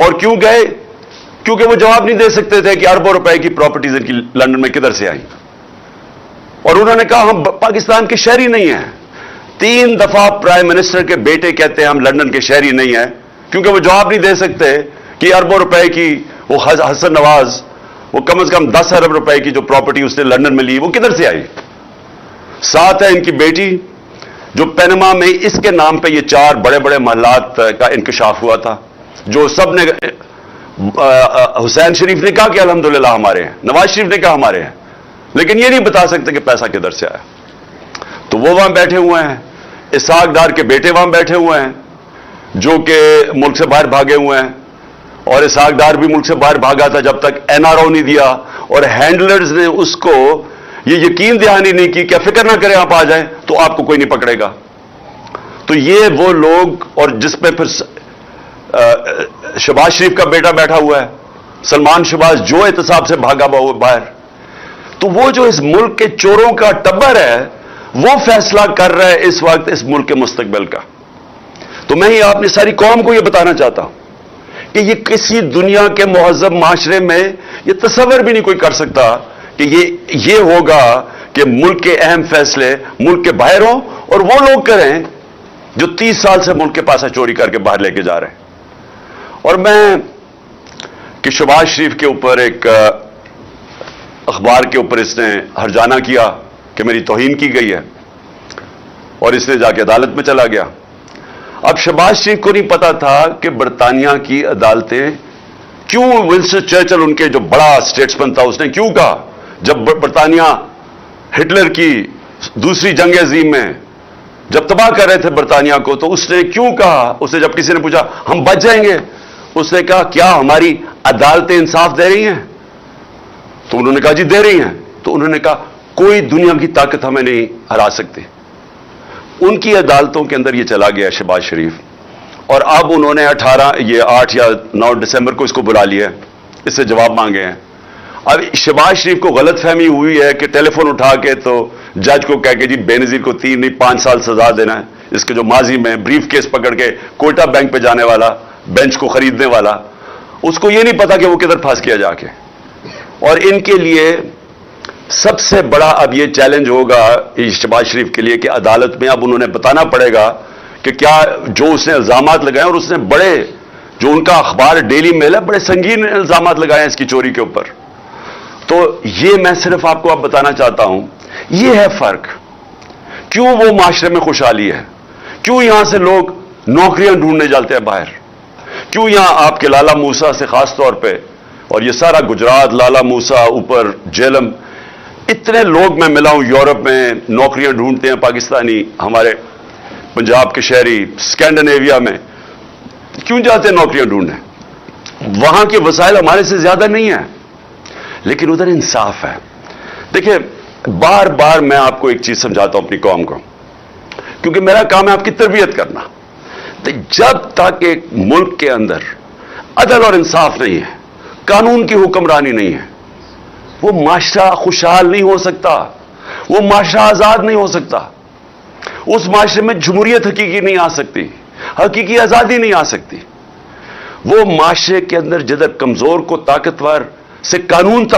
اور کیوں گئے؟ کیونکہ وہ جواب نہیں دے سکتے تھے کہ اربوں روپے کی پراپرٹیز ان کی لندن میں کدھر سے آئیں، اور انہوں نے کہا ہم پاکستان کے شہری نہیں ہیں۔ 3 دفعہ پرائم منسٹر کے بیٹے کہتے ہیں ہم لندن کے شہری نہیں ہیں، کیونکہ وہ جواب نہیں دے سکتے کہ اربوں روپے کی وہ حسن نواز وہ کم از کم 10 ارب روپے کی جو پراپرٹی اس نے لندن میں لی وہ کدھر سے آئی۔ ساتھ ہے ان کی بیٹی جو پینما میں اس کے نام پہ یہ 4 بڑے بڑے محلات کا انکشاف ہوا تھا، جو سب نے حسین شریف نے کہا کہ الحمدللہ ہمارے ہیں، نواز شریف نے کہا ہمارے ہیں، لیکن یہ نہیں بتا سکتے کہ پیسہ کدھر سے آیا۔ تو وہ وہاں بیٹھے ہوئے ہیں، اسحاق ڈار کے بیٹے وہاں بیٹھے ہوئے ہیں جو کہ ملک سے باہر بھاگے ہوئے ہیں، اور اسحاق ڈار بھی ملک سے باہر بھاگا تھا جب تک NRO نہیں دیا، اور ہینڈلرز نے اس کو یہ یقین دہانی نہیں کی کہ فکر نہ کریں آپ آ جائیں تو آپ کو کوئی نہیں پکڑے گا۔ تو یہ وہ لوگ، اور جس پہ پھر شہباز شریف کا بیٹا بیٹھا ہوا ہے، سلمان شہباز جو احتساب سے بھاگا ہوا باہر، تو وہ جو اس ملک کے چوروں کا ٹبر ہے وہ فیصلہ کر رہا ہے اس وقت اس ملک کے مستقبل کا۔ تو میں ہی آپ نے ساری قوم کو یہ بتانا چاہتا ہوں کہ یہ کسی دنیا کے مہذب معاشرے میں یہ تصور بھی نہیں کوئی کر سکتا کہ یہ ہوگا کہ ملک کے اہم فیصلے ملک کے باہر ہوں اور وہ لوگ کریں جو 30 سال سے ملک کے پیسہ چوری کر کے باہر لے کے جا رہے ہیں۔ اور میں کہ شہباز شریف کے اوپر ایک اخبار کے اوپر اس نے ہرجانہ کیا کہ میری توہین کی گئی ہے، اور اس نے جا کے عدالت میں چلا گیا۔ اب شہباز شریف کو نہیں پتا تھا کہ برطانیہ کی عدالتیں کیوں، ونسٹن چرچل ان کے جو بڑا اسٹیٹسمین تھا اس نے کیوں کہا جب برطانیہ ہٹلر کی دوسری جنگ عظیم میں جب تباہ کر رہے تھے برطانیہ کو، تو اس نے کیوں کہا، اس نے جب کسی نے پوچھا ہم بچ جائیں گے، اس نے کہا کیا ہماری عدالتیں انصاف دے رہی ہیں؟ تو انہوں نے کہا جی دے رہی ہیں۔ تو انہوں نے کہا کوئی دنیا کی طاقت ہمیں نہیں ہرا سکتی۔ ان کی عدالتوں کے اندر یہ چلا گیا شہباز شریف، اور اب انہوں نے 8 یا 9 دسمبر کو اس کو بلا لیا، اس سے جواب مانگے ہیں۔ اب شہباز شریف کو غلط فہمی ہوئی ہے کہ ٹیلی فون اٹھا کے تو جج کو کہہ کے جی بے نظیر کو 3 نہیں 5 سال سزا دینا ہے، اس کے جو ماضی میں بریف کیس پکڑ کے کوئٹہ بینک پہ جانے والا، بینچ کو خریدنے والا، اس کو یہ نہیں پتا کہ وہ کدھر پھنس گیا جا کے۔ اور ان کے لیے سب سے بڑا اب یہ چیلنج ہوگا شہباز شریف کے لیے کہ عدالت میں اب انہوں نے بتانا پڑے گا کہ کیا جو اس نے الزامات لگائے، اور اس نے بڑے، جو ان کا اخبار ڈیلی میل ہے، بڑے سنگین الزامات لگائے ہیں اس کی چوری کے اوپر۔ تو یہ میں صرف آپ کو اب بتانا چاہتا ہوں، یہ ہے فرق، کیوں وہ معاشرے میں خوشحالی ہے، کیوں یہاں سے لوگ نوکریاں ڈھونڈنے جاتے ہیں باہر، کیوں یہاں آپ کے لالا موسیٰ سے خاص طور پہ، اور یہ سارا گجرات، لالا موسیٰ، اوپر جیلم، اتنے لوگ میں ملا ہوں یورپ میں نوکریاں ڈھونڈتے ہیں پاکستانی، ہمارے پنجاب کے شہری اسکینڈینیویا میں کیوں جاتے ہیں نوکریاں ڈھونڈنے؟ وہاں کے وسائل ہمارے سے زیادہ نہیں ہیں، لیکن ادھر انصاف ہے۔ دیکھیں بار بار میں آپ کو ایک چیز سمجھاتا ہوں اپنی قوم کو، کیونکہ میرا کام ہے آپ کی تربیت کرنا۔ جب تک ایک ملک کے اندر عدل اور انصاف نہیں ہے، قانون کی حکمرانی نہیں ہے، وہ معاشرہ خوشحال نہیں ہو سکتا، وہ معاشرہ آزاد نہیں ہو سکتا، اس معاشرے میں جمہوریت حقیقی نہیں آ سکتی، حقیقی آزادی نہیں آ سکتی۔ وہ معاشرے کے اندر جدھر کمزور کو طاقتور سے قانون